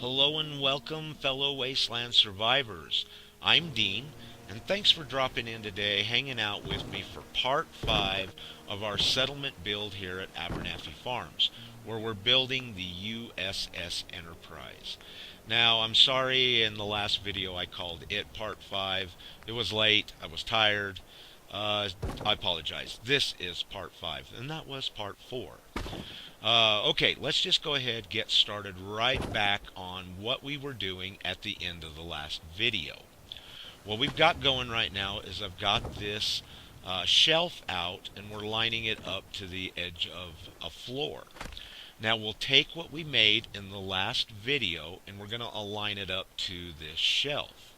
Hello and welcome, fellow Wasteland survivors. I'm Dean, and thanks for dropping in today, hanging out with me for part 5 of our settlement build here at Abernathy Farms, where we're building the U.S.S. Enterprise. Now, I'm sorry in the last video I called it part 5. It was late, I was tired. I apologize. This is part 5, and that was part 4. Okay, let's just go ahead and get started right back on what we were doing at the end of the last video. What we've got going right now is I've got this shelf out and we're lining it up to the edge of a floor. Now we'll take what we made in the last video and we're going to align it up to this shelf.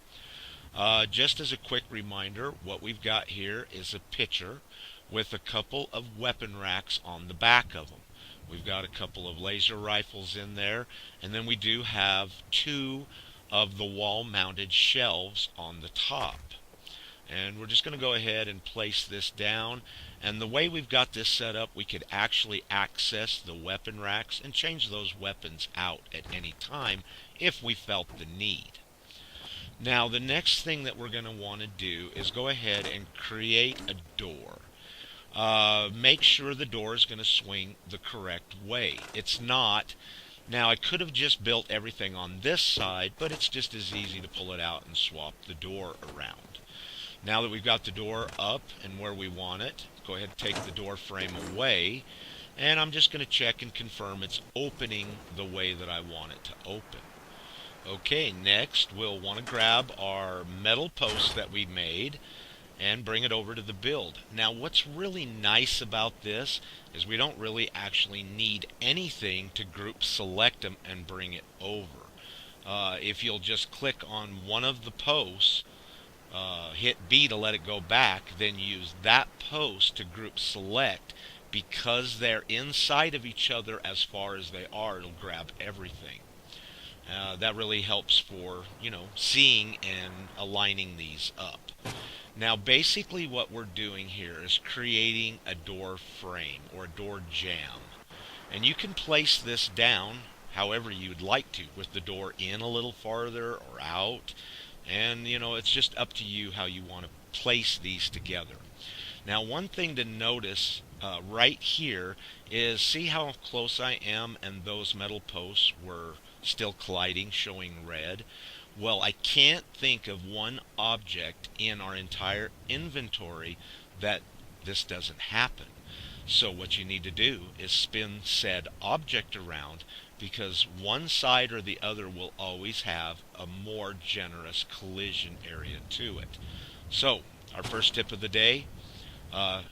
Just as a quick reminder, what we've got here is a pitcher with a couple of weapon racks on the back of them. We've got a couple of laser rifles in there, and then we do have 2 of the wall-mounted shelves on the top. And we're just going to go ahead and place this down. And the way we've got this set up, we could actually access the weapon racks and change those weapons out at any time if we felt the need. Now, the next thing that we're going to want to do is go ahead and create a door. Make sure the door is going to swing the correct way. It's not. Now, I could have just built everything on this side, but it's just as easy to pull it out and swap the door around. Now that we've got the door up and where we want it, go ahead and take the door frame away, and I'm just going to check and confirm it's opening the way that I want it to open. Okay, next we'll want to grab our metal post that we made and bring it over to the build. Now what's really nice about this is we don't really actually need anything to group select them and bring it over. If you'll just click on one of the posts, hit B to let it go back, then use that post to group select. Because they're inside of each other as far as they are, it'll grab everything. That really helps for, seeing and aligning these up. Now basically what we're doing here is creating a door frame or a door jamb. And you can place this down however you'd like to, with the door in a little farther or out. And it's just up to you how you want to place these together. Now one thing to notice right here is see how close I am and those metal posts were still colliding, showing red. Well, I can't think of one object in our entire inventory that this doesn't happen. So what you need to do is spin said object around, because one side or the other will always have a more generous collision area to it. So our first tip of the day,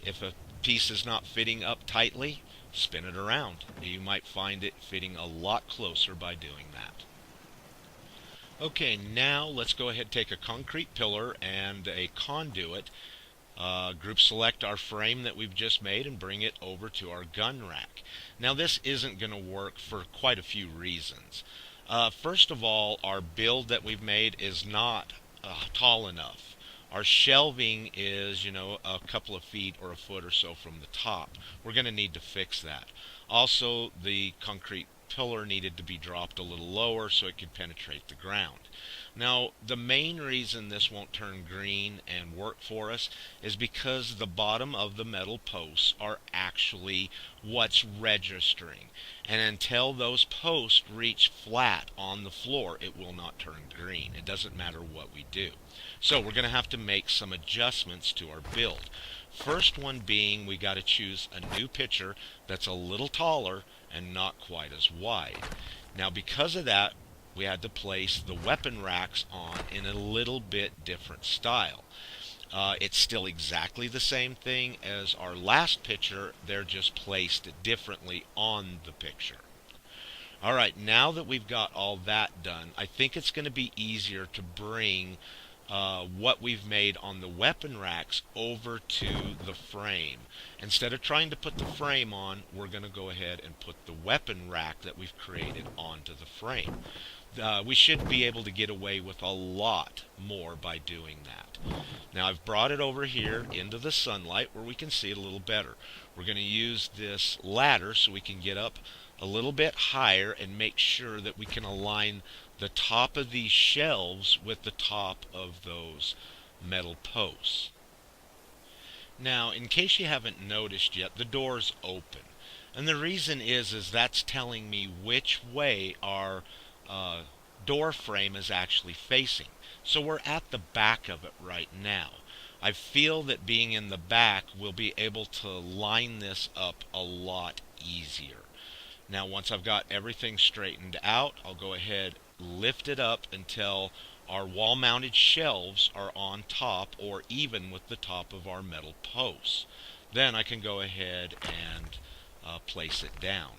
if a piece is not fitting up tightly, spin it around. You might find it fitting a lot closer by doing that. Okay, now let's go ahead and take a concrete pillar and a conduit, group select our frame that we've just made and bring it over to our gun rack. Now this isn't going to work for quite a few reasons. First of all, our build that we've made is not tall enough. Our shelving is, a couple of feet or a foot or so from the top. We're going to need to fix that. Also, the concrete pillar needed to be dropped a little lower so it could penetrate the ground. Now, the main reason this won't turn green and work for us is because the bottom of the metal posts are actually what's registering. And until those posts reach flat on the floor, it will not turn green. It doesn't matter what we do. So we're going to have to make some adjustments to our build. First one being we got to choose a new pitcher that's a little taller and not quite as wide. Now because of that, we had to place the weapon racks on in a little bit different style. It's still exactly the same thing as our last picture, they're just placed differently on the picture. Alright, now that we've got all that done, I think it's going to be easier to bring what we've made on the weapon racks over to the frame. Instead of trying to put the frame on, we're going to go ahead and put the weapon rack that we've created onto the frame. we should be able to get away with a lot more by doing that. Now I've brought it over here into the sunlight where we can see it a little better. We're going to use this ladder so we can get up a little bit higher and make sure that we can align the top of these shelves with the top of those metal posts. Now, in case you haven't noticed yet, the door's open. And the reason is that's telling me which way our door frame is actually facing. So we're at the back of it right now. I feel that being in the back, we'll be able to line this up a lot easier. Now, once I've got everything straightened out, I'll go ahead, lift it up until our wall-mounted shelves are on top or even with the top of our metal posts. Then I can go ahead and place it down.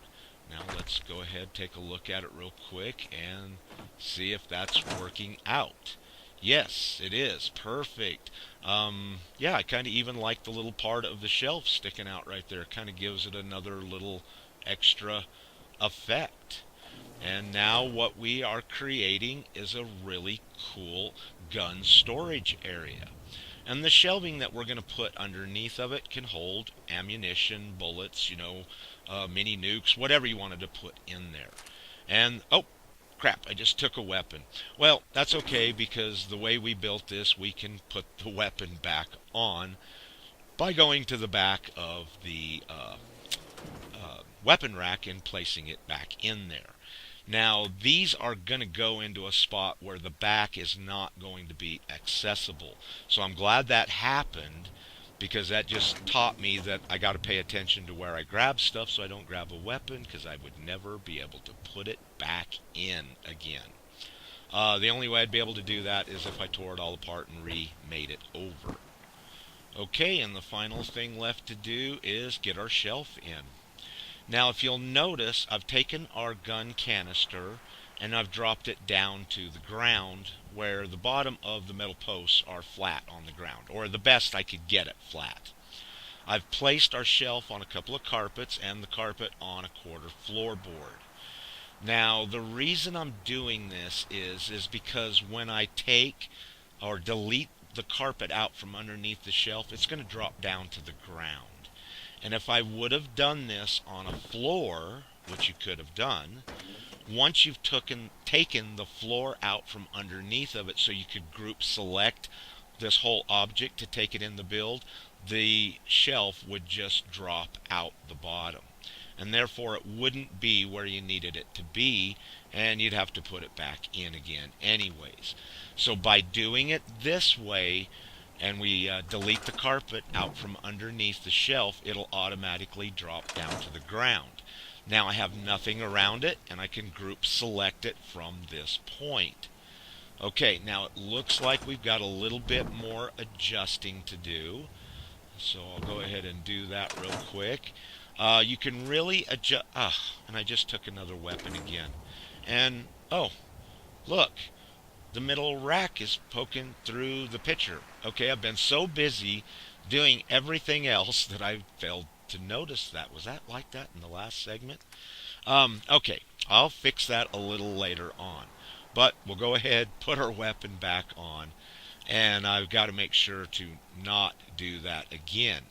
Now let's go ahead, take a look at it real quick and see if that's working out. Yes, it is. Perfect. Yeah, I kind of even like the little part of the shelf sticking out right there. Kind of gives it another little extra effect. And now what we are creating is a really cool gun storage area. And the shelving that we're going to put underneath of it can hold ammunition, bullets, mini nukes, whatever you wanted to put in there. And, oh, crap, I just took a weapon. Well, that's okay because the way we built this, we can put the weapon back on by going to the back of the weapon rack and placing it back in there. Now, these are going to go into a spot where the back is not going to be accessible. So I'm glad that happened because that just taught me that I got to pay attention to where I grab stuff so I don't grab a weapon because I would never be able to put it back in again. The only way I'd be able to do that is if I tore it all apart and remade it over. Okay, and the final thing left to do is get our shelf in. Now, if you'll notice, I've taken our gun canister and I've dropped it down to the ground where the bottom of the metal posts are flat on the ground, or the best I could get it flat. I've placed our shelf on a couple of carpets and the carpet on a quarter floorboard. Now, the reason I'm doing this is because when I take or delete the carpet out from underneath the shelf, it's going to drop down to the ground. And if I would have done this on a floor, which you could have done, once you've taken the floor out from underneath of it so you could group select this whole object to take it in the build, the shelf would just drop out the bottom. And therefore it wouldn't be where you needed it to be, and you'd have to put it back in again anyways. So by doing it this way, and we delete the carpet out from underneath the shelf, it'll automatically drop down to the ground. Now I have nothing around it, and I can group select it from this point. Okay, now it looks like we've got a little bit more adjusting to do. So I'll go ahead and do that real quick. You can really adjust... and I just took another weapon again. And, oh, look. The middle rack is poking through the picture. Okay, I've been so busy doing everything else that I failed to notice that. Was that like that in the last segment? Okay, I'll fix that a little later on. But we'll go ahead, put our weapon back on, and I've got to make sure to not do that again.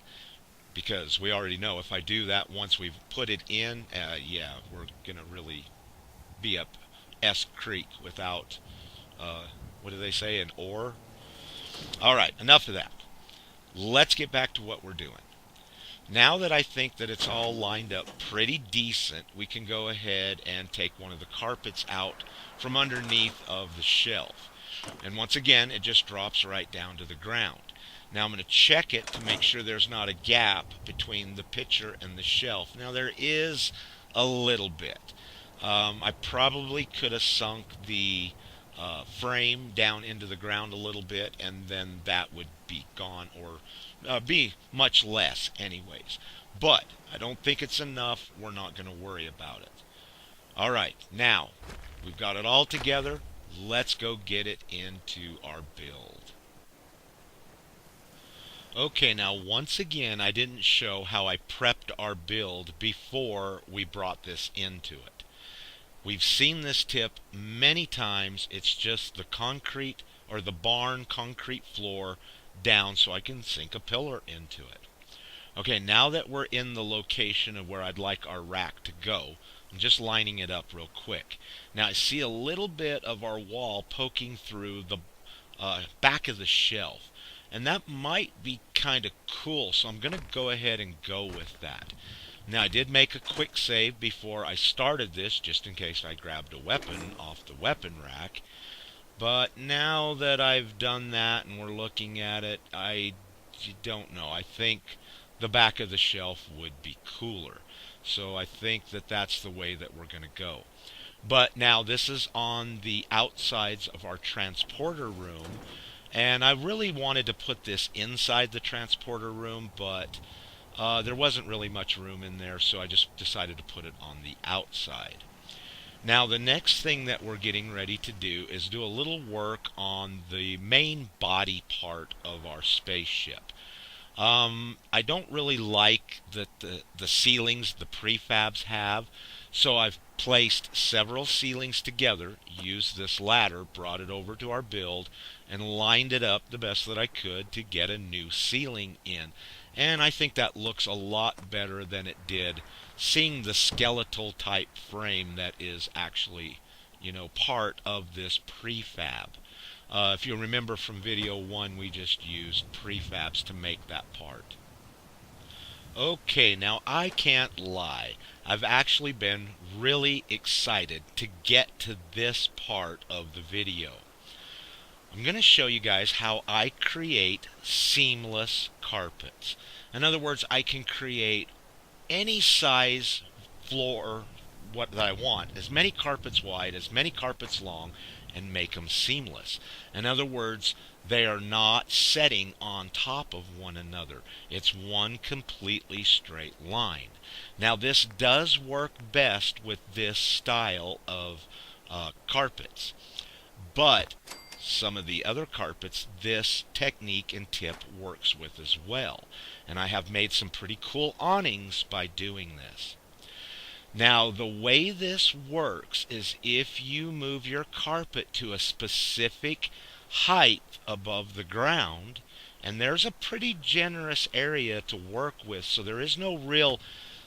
Because we already know if I do that once we've put it in, yeah, we're going to really be up S Creek without... what do they say, an oar? Alright, enough of that. Let's get back to what we're doing. Now that I think that it's all lined up pretty decent, we can go ahead and take one of the carpets out from underneath of the shelf. And once again, it just drops right down to the ground. Now I'm going to check it to make sure there's not a gap between the picture and the shelf. Now there is a little bit. I probably could have sunk the frame down into the ground a little bit, and then that would be gone, or be much less anyways. But I don't think it's enough. We're not going to worry about it. Alright, now we've got it all together. Let's go get it into our build. Okay, now once again I didn't show how I prepped our build before we brought this into it. We've seen this tip many times. It's just the concrete or the barn concrete floor down so I can sink a pillar into it. Okay, now that we're in the location of where I'd like our rack to go, I'm just lining it up real quick. Now I see a little bit of our wall poking through the back of the shelf, and that might be kind of cool, so I'm going to go ahead and go with that. Now I did make a quick save before I started this, just in case I grabbed a weapon off the weapon rack. But now that I've done that and we're looking at it, I don't know. I think the back of the shelf would be cooler. So I think that that's the way that we're going to go. But now this is on the outsides of our transporter room. And I really wanted to put this inside the transporter room, but there wasn't really much room in there, so I just decided to put it on the outside. Now the next thing that we're getting ready to do is do a little work on the main body part of our spaceship. I don't really like the ceilings the prefabs have, so I've placed several ceilings together, used this ladder, brought it over to our build, and lined it up the best that I could to get a new ceiling in. And I think that looks a lot better than it did seeing the skeletal type frame that is actually, part of this prefab. If you remember from video 1, we just used prefabs to make that part. Okay, now I can't lie. I've actually been really excited to get to this part of the video. I'm going to show you guys how I create seamless carpets. In other words, I can create any size floor that I want, as many carpets wide, as many carpets long, and make them seamless. In other words, they are not setting on top of one another. It's one completely straight line. Now this does work best with this style of carpets, but some of the other carpets this technique and tip works with as well. And I have made some pretty cool awnings by doing this. Now the way this works is if you move your carpet to a specific height above the ground, and there's a pretty generous area to work with, so there is no real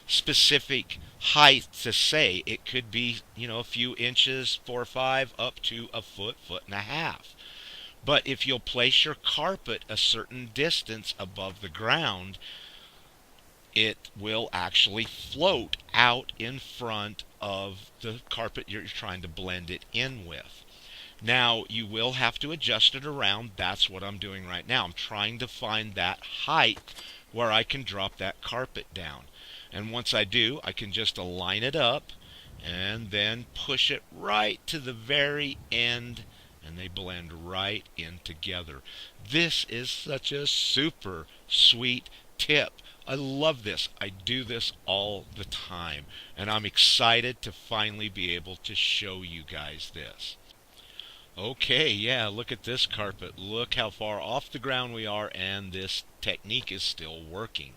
specific height to say. It could be, a few inches, 4 or 5, up to a foot, foot and a half. But if you'll place your carpet a certain distance above the ground, it will actually float out in front of the carpet you're trying to blend it in with. Now, you will have to adjust it around. That's what I'm doing right now. I'm trying to find that height where I can drop that carpet down. And once I do, I can just align it up and then push it right to the very end, and they blend right in together. This is such a super sweet tip. I love this. I do this all the time, and I'm excited to finally be able to show you guys this. Okay, yeah, look at this carpet. Look how far off the ground we are, and this technique is still working.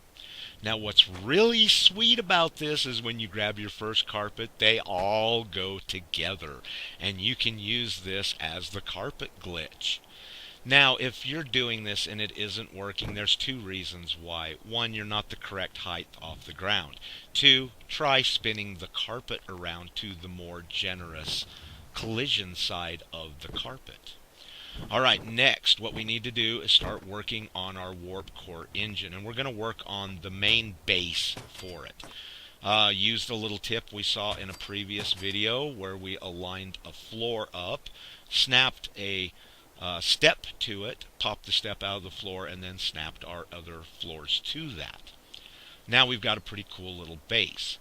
Now what's really sweet about this is when you grab your first carpet, they all go together, and you can use this as the carpet glitch. Now if you're doing this and it isn't working, there's 2 reasons why. 1, you're not the correct height off the ground. 2, try spinning the carpet around to the more generous collision side of the carpet. Alright, next what we need to do is start working on our warp core engine, and we're going to work on the main base for it. Use the little tip we saw in a previous video where we aligned a floor up, snapped a step to it, popped the step out of the floor, and then snapped our other floors to that. Now we've got a pretty cool little base.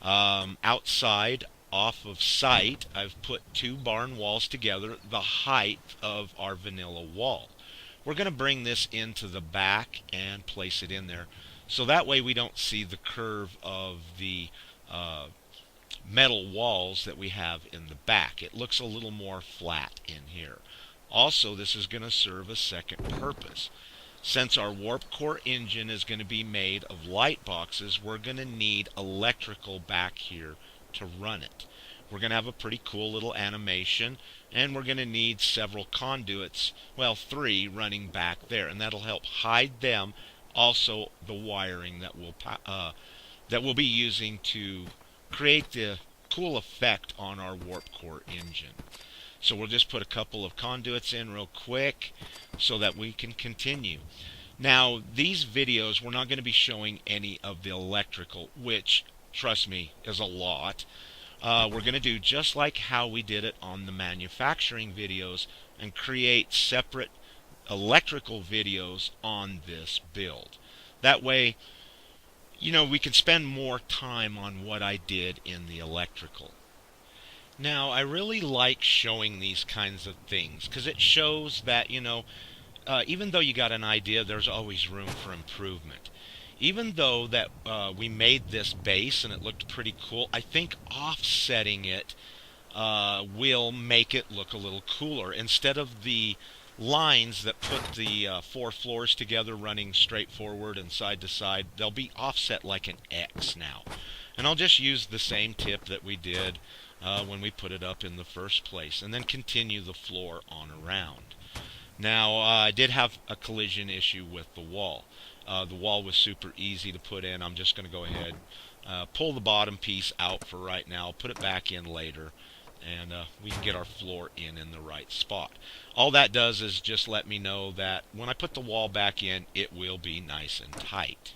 Outside, off of sight, I've put 2 barn walls together, the height of our vanilla wall. We're going to bring this into the back and place it in there, so that way we don't see the curve of the metal walls that we have in the back. It looks a little more flat in here. Also, this is going to serve a second purpose. Since our warp core engine is going to be made of light boxes, we're going to need electrical back here to run it. we're going to have a pretty cool little animation, and we're going to need several conduits, well, 3 running back there, and that'll help hide them. Also, the wiring that we'll be using to create the cool effect on our warp core engine. So we'll just put a couple of conduits in real quick so that we can continue. Now, these videos, we're not going to be showing any of the electrical, which, trust me, is a lot. We're going to do just like how we did it on the manufacturing videos and create separate electrical videos on this build. That way, we can spend more time on what I did in the electrical. Now, I really like showing these kinds of things because it shows that, even though you got an idea, there's always room for improvement. Even though that we made this base and it looked pretty cool, I think offsetting it will make it look a little cooler. Instead of the lines that put the 4 floors together running straight forward and side to side, they'll be offset like an X now. And I'll just use the same tip that we did when we put it up in the first place, and then continue the floor on around. Now, I did have a collision issue with the wall. The wall was super easy to put in. I'm just going to go ahead, pull the bottom piece out for right now, put it back in later, and we can get our floor in the right spot. All that does is just let me know that when I put the wall back in, it will be nice and tight.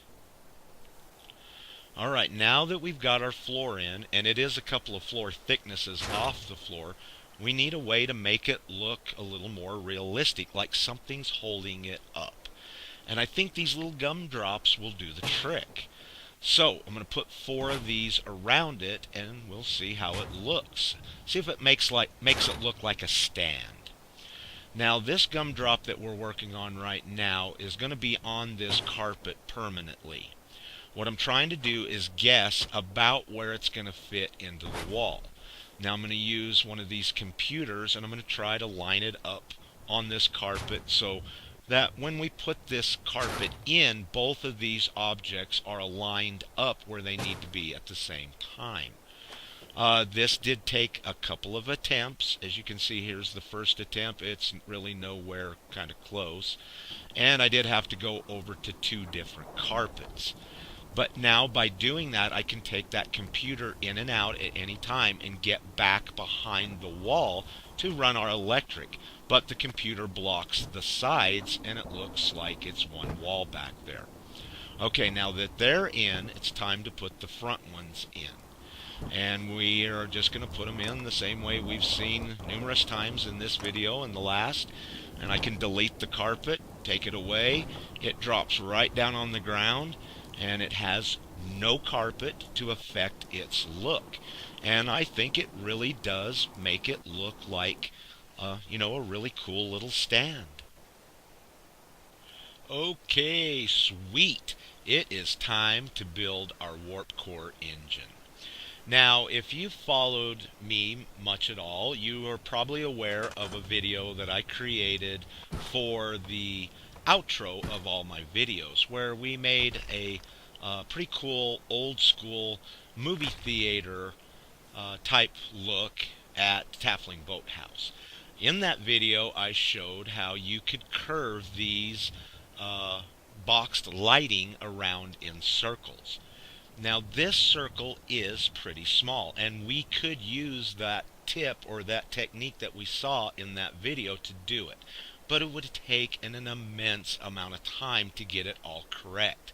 Alright, now that we've got our floor in, and it is a couple of floor thicknesses off the floor, we need a way to make it look a little more realistic, like something's holding it up. And I think these little gumdrops will do the trick. So, I'm going to put 4 of these around it, and we'll see how it looks. See if it makes it look like a stand. Now, this gumdrop that we're working on right now is going to be on this carpet permanently. What I'm trying to do is guess about where it's going to fit into the wall. Now I'm going to use one of these computers, and I'm going to try to line it up on this carpet so that when we put this carpet in, both of these objects are aligned up where they need to be at the same time. This did take a couple of attempts. As you can see, here's the first attempt. It's really nowhere kind of close. And I did have to go over to 2 different carpets. But now by doing that, I can take that computer in and out at any time and get back behind the wall to run our electric. But the computer blocks the sides, and it looks like it's one wall back there. Okay, now that they're in, it's time to put the front ones in. And we are just going to put them in the same way we've seen numerous times in this video and the last. And I can delete the carpet, take it away. It drops right down on the ground, and it has no carpet to affect its look. And I think it really does make it look like, a really cool little stand. Okay, sweet. It is time to build our warp core engine. Now, if you've followed me much at all, you are probably aware of a video that I created for the outro of all my videos, where we made a pretty cool old school movie theater type look at Taffling Boathouse. In that video, I showed how you could curve these boxed lighting around in circles. Now, this circle is pretty small, and we could use that tip or that technique that we saw in that video to do it. But it would take an immense amount of time to get it all correct.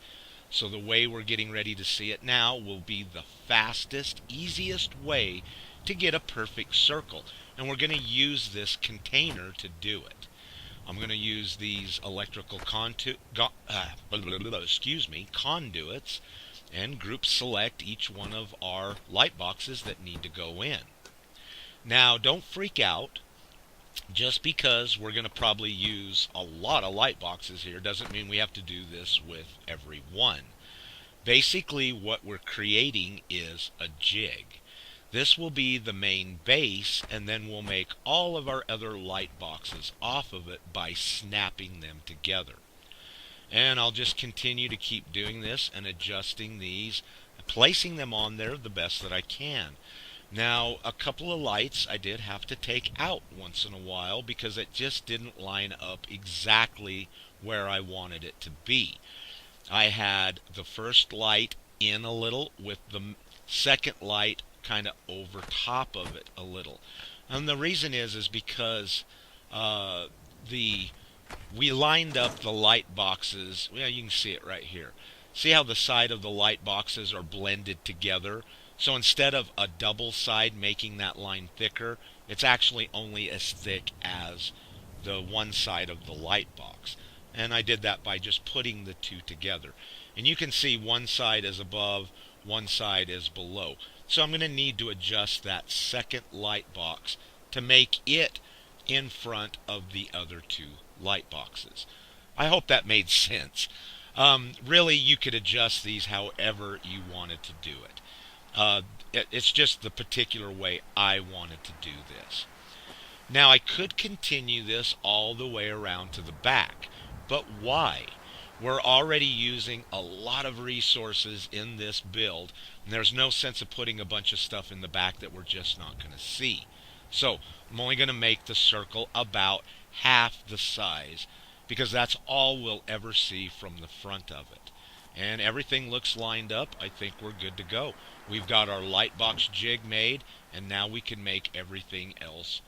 So the way we're getting ready to see it now will be the fastest, easiest way to get a perfect circle. And we're going to use this container to do it. I'm going to use these electrical conduits and group select each one of our light boxes that need to go in. Now, don't freak out. Just because we're going to probably use a lot of light boxes here doesn't mean we have to do this with every one. Basically, what we're creating is a jig. This will be the main base, and then we'll make all of our other light boxes off of it by snapping them together. And I'll just continue to keep doing this and adjusting these, placing them on there the best that I can. Now, a couple of lights I did have to take out once in a while because it just didn't line up exactly where I wanted it to be. I had the first light in a little with the second light kind of over top of it a little. And the reason is because uh, the we lined up the light boxes. Well, you can see it right here. See how the side of the light boxes are blended together? So instead of a double side making that line thicker, it's actually only as thick as the one side of the light box. And I did that by just putting the two together. And you can see one side is above, one side is below. So I'm going to need to adjust that second light box to make it in front of the other two light boxes. I hope that made sense. Really, you could adjust these however you wanted to do it. It's just the particular way I wanted to do this. Now, I could continue this all the way around to the back, but why? We're already using a lot of resources in this build, and there's no sense of putting a bunch of stuff in the back that we're just not going to see. So, I'm only going to make the circle about half the size, because that's all we'll ever see from the front of it. And everything looks lined up. I think we're good to go. We've got our light box jig made, and now we can make everything else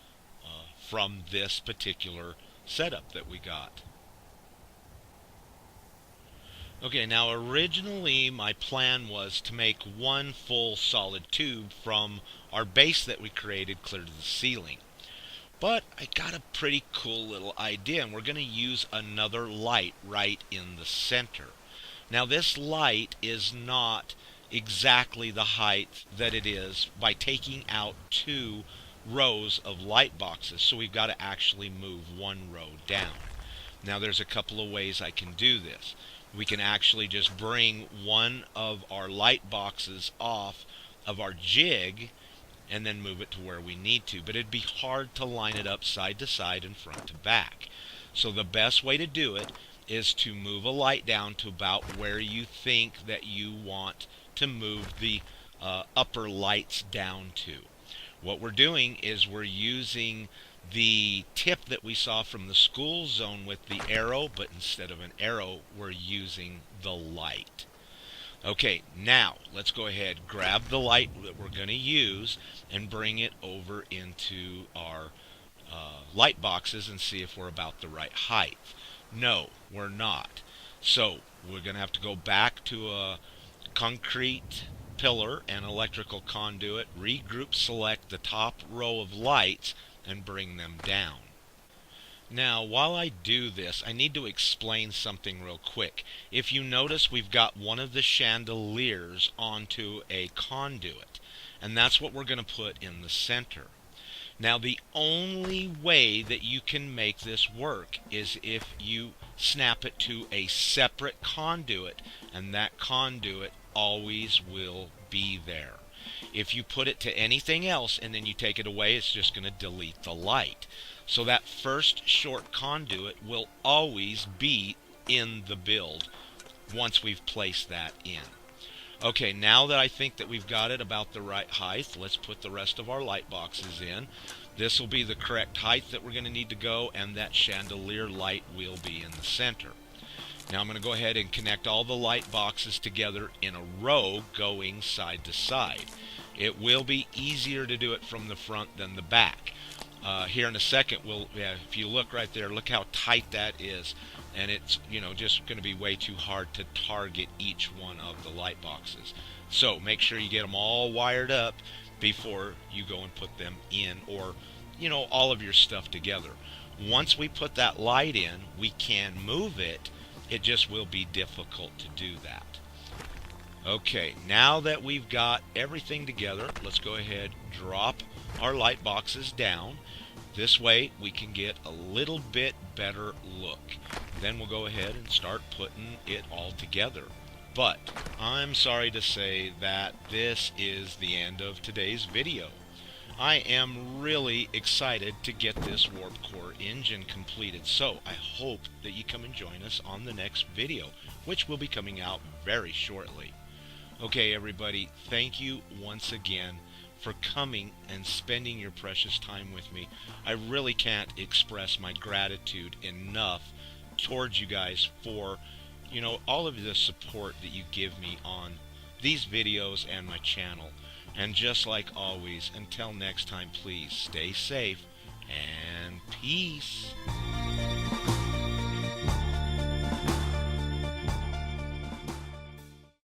from this particular setup that we got. Okay, now originally my plan was to make one full solid tube from our base that we created clear to the ceiling. But I got a pretty cool little idea, and we're going to use another light right in the center. Now this light is not exactly the height that it is by taking out two rows of light boxes, so we've got to actually move one row down. Now there's a couple of ways I can do this. We can actually just bring one of our light boxes off of our jig and then move it to where we need to, but it'd be hard to line it up side to side and front to back. So the best way to do it is to move a light down to about where you think that you want to move the upper lights down to. What we're doing is we're using the tip that we saw from the school zone with the arrow, but instead of an arrow, we're using the light. Okay, now let's go ahead, grab the light that we're going to use and bring it over into our light boxes and see if we're about the right height. No, we're not. So we're going to have to go back to a concrete pillar and electrical conduit, regroup, select the top row of lights, and bring them down. Now, while I do this, I need to explain something real quick. If you notice, we've got one of the chandeliers onto a conduit, and that's what we're going to put in the center. Now, the only way that you can make this work is if you snap it to a separate conduit, and that conduit always will be there. If you put it to anything else and then you take it away, it's just going to delete the light. So that first short conduit will always be in the build once we've placed that in. Okay, now that I think that we've got it about the right height, let's put the rest of our light boxes in. This will be the correct height that we're going to need to go, and that chandelier light will be in the center. Now I'm going to go ahead and connect all the light boxes together in a row going side to side. It will be easier to do it from the front than the back. Here in a second, if you look right there, look how tight that is. And it's, just going to be way too hard to target each one of the light boxes. So make sure you get them all wired up before you go and put them in, or, all of your stuff together. Once we put that light in, we can move it. It just will be difficult to do that. Okay, now that we've got everything together, let's go ahead and drop our light boxes down. This way we can get a little bit better look. Then we'll go ahead and start putting it all together. But I'm sorry to say that this is the end of today's video. I am really excited to get this Warp Core engine completed, so I hope that you come and join us on the next video, which will be coming out very shortly. Okay, everybody, thank you once again for coming and spending your precious time with me. I really can't express my gratitude enough towards you guys for, all of the support that you give me on these videos and my channel. And just like always, until next time, please stay safe and peace.